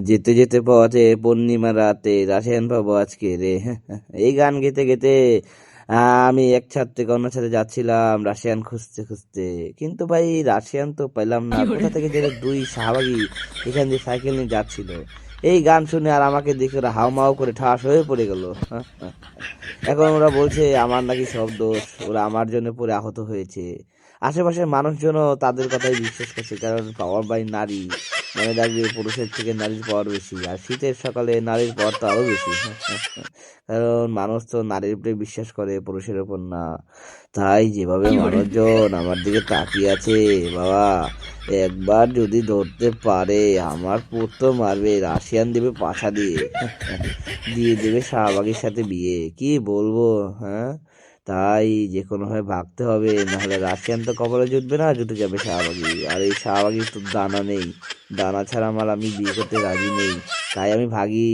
যেতে যেতে পথে পূর্ণিমা রাতে রাশিয়ান পাবো আজকে রে। এই গান গেতে গেতে আমি এক ছাদ থেকে অন্য ছাদে যাচ্ছিলাম রাশিয়ান খুঁজতে খুঁজতে, কিন্তু ভাই রাশিয়ান তো পেলাম না। কোথা থেকে যেন দুই শাহবাগী এখান দিয়ে সাইকেল নিয়ে যাচ্ছিল। এই গান শুনে আর আমাকে দেখে ওরা হাউমাউ করে ঠাস হয়ে পড়ে গেল। এখন ওরা বলছে আমার নাকি সব দোষ, ওরা আমার জন্য পড়ে আহত হয়েছে। আশেপাশের মানুষজনও তাদের কথাই বিশ্বাস করছে, কারণ পাওয়ার বাই নারী। মনে রাখবে, পুরুষের থেকে নারীর পাওয়ার বেশি, আর শীতের সকালে নারীর পাওয়ার তো আরো বেশি। কারণ মানুষ তো নারীর উপরে বিশ্বাস করে, পুরুষের উপর না। তাই যেভাবে মানুষজন আমার দিকে তাকিয়ে আছে বাবা, একবার যদি ধরতে পারে আমার পুত তো মারবে, রাশিয়ান দেবে পাছা দিয়ে। দিয়ে দেবে শাহবাগের সাথে বিয়ে, কি বলবো। হ্যাঁ, তাই যে কোনো ভাবে ভাগতে হবে, নাহলে রাশিয়ান তো কপালে জুটবে না, জুটে যাবে শাহবাগী। আর এই শাহবাগীর তো দানা নেই, দানা ছাড়া মাল আমি বিয়ে করতে রাজি নেই, তাই আমি ভাগি।